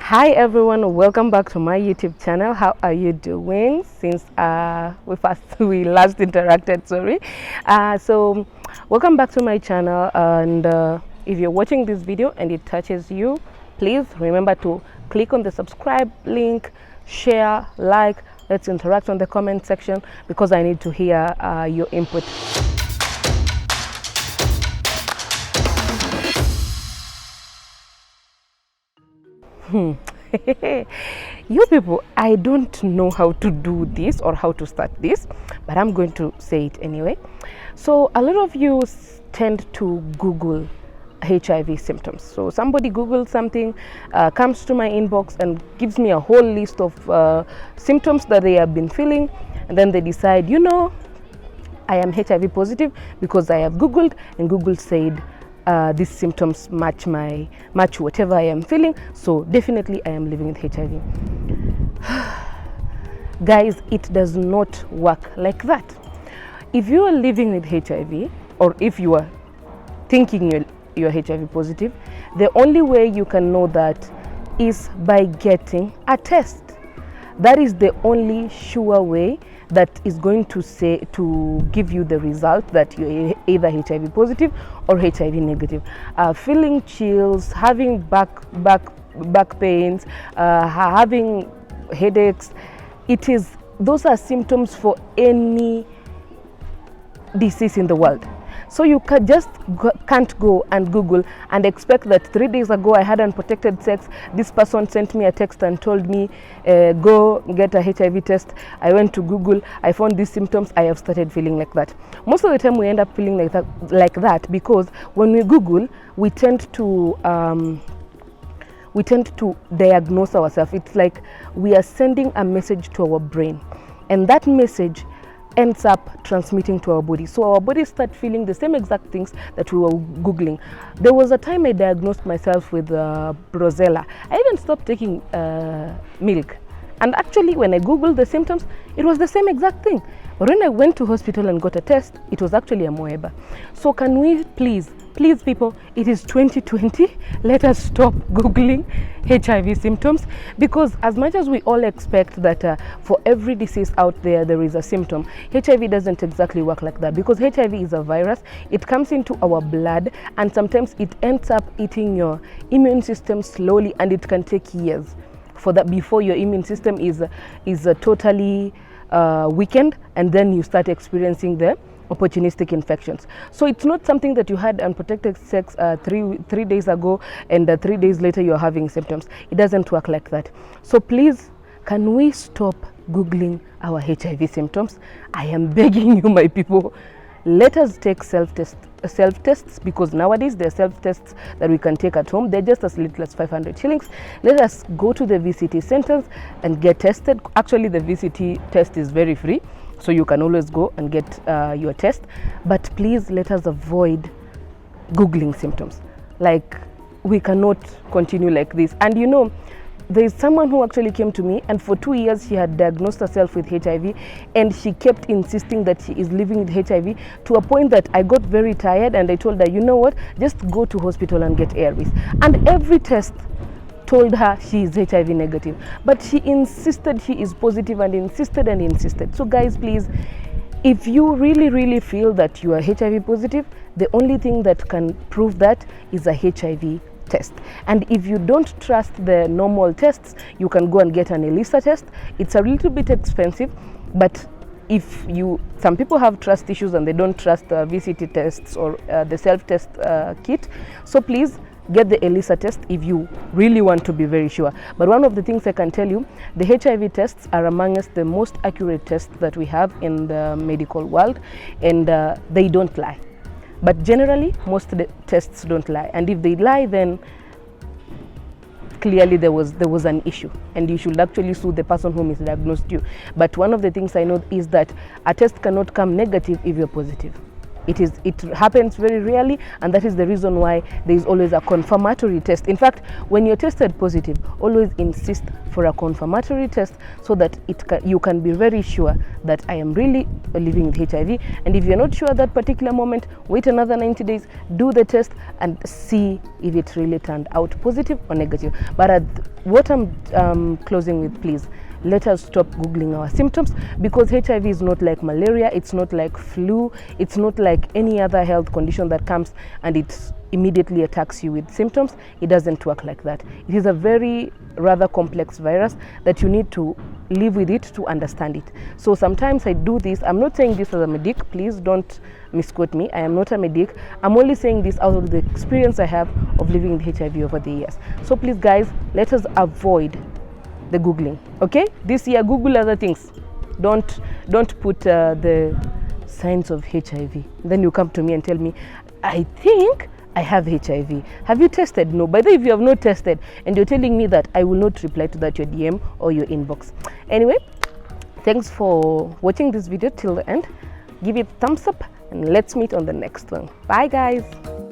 Hi everyone, welcome back to my YouTube channel. How are you doing since we last interacted? Sorry. So welcome back to my channel, and if you're watching this video and it touches you, please remember to click on the subscribe link, share, like. Let's interact on the comment section because I need to hear your input. You people, I don't know how to do this or how to start this, but I'm going to say it anyway. So a lot of you tend to Google HIV symptoms. So somebody Googles something, comes to my inbox and gives me a whole list of symptoms that they have been feeling, and then they decide, you know, I am HIV positive because I have Googled, and Google said these symptoms match whatever I am feeling, so definitely I am living with HIV. Guys, it does not work like that. If you are living with HIV, or if you are thinking you're HIV positive, the only way you can know that is by getting a test. That is the only sure way that is going to give you the result that you're either HIV positive or HIV negative. Feeling chills, having back pains, having headaches, those are symptoms for any disease in the world. So you can't go and Google and expect that 3 days ago I had unprotected sex. This person sent me a text and told me, go get a HIV test. I went to Google, I found these symptoms, I have started feeling like that. Most of the time we end up feeling like that because when we Google, we tend to diagnose ourselves. It's like we are sending a message to our brain, and that message ends up transmitting to our body. So our bodies start feeling the same exact things that we were Googling. There was a time I diagnosed myself with Brucella. I even stopped taking milk. And actually, when I Googled the symptoms, it was the same exact thing. But when I went to hospital and got a test, it was actually amoeba. So can we please people, it is 2020, let us stop Googling HIV symptoms, because as much as we all expect that for every disease out there is a symptom, HIV doesn't exactly work like that, because HIV is a virus. It comes into our blood and sometimes it ends up eating your immune system slowly, and it can take years for that before your immune system is totally weakened, and then you start experiencing the opportunistic infections. So it's not something that you had unprotected sex three days ago and 3 days later you're having symptoms. It doesn't work like that. So please, can we stop Googling our HIV symptoms? I am begging you, my people. Let us take self-tests, because nowadays there are self-tests that we can take at home. They're just as little as 500 shillings. Let us go to the VCT centers and get tested. Actually, the VCT test is very free, so you can always go and get your test. But please, let us avoid Googling symptoms. Like, we cannot continue like this. And you know, there is someone who actually came to me, and for 2 years she had diagnosed herself with HIV, and she kept insisting that she is living with HIV, to a point that I got very tired, and I told her, you know what, just go to hospital and get ARVs. And every test told her she is HIV negative, but she insisted she is positive, and insisted and insisted. So guys, please, if you really feel that you are HIV positive, the only thing that can prove that is a HIV test. And if you don't trust the normal tests, you can go and get an ELISA test. It's a little bit expensive, but some people have trust issues and they don't trust VCT tests or the self-test kit. So please get the ELISA test if you really want to be very sure. But one of the things I can tell you, the HIV tests are amongst the most accurate tests that we have in the medical world, and they don't lie. But generally, most of the tests don't lie. And if they lie, then clearly there was an issue, and you should actually sue the person who misdiagnosed you. But one of the things I know is that a test cannot come negative if you're positive. It happens very rarely, and that is the reason why there is always a confirmatory test. In fact, when you're tested positive, always insist for a confirmatory test so that you can be very sure that I am really living with HIV. And if you're not sure at that particular moment, wait another 90 days, do the test, and see if it really turned out positive or negative. But what I'm closing with, please, let us stop Googling our symptoms, because HIV is not like malaria, it's not like flu, it's not like any other health condition that comes and it immediately attacks you with symptoms. It doesn't work like that. It is a very rather complex virus that you need to live with it to understand it. So sometimes I do this. I'm not saying this as a medic, please don't misquote me. I am not a medic. I'm only saying this out of the experience I have of living with HIV over the years. So please guys, let us avoid the Googling, okay? This year, Google other things. Don't put the signs of HIV. Then you come to me and tell me, I think I have HIV. Have you tested? No. By the way, if you have not tested and you're telling me that, I will not reply to that, your DM or your inbox. Anyway, thanks for watching this video till the end. Give it a thumbs up and let's meet on the next one. Bye guys.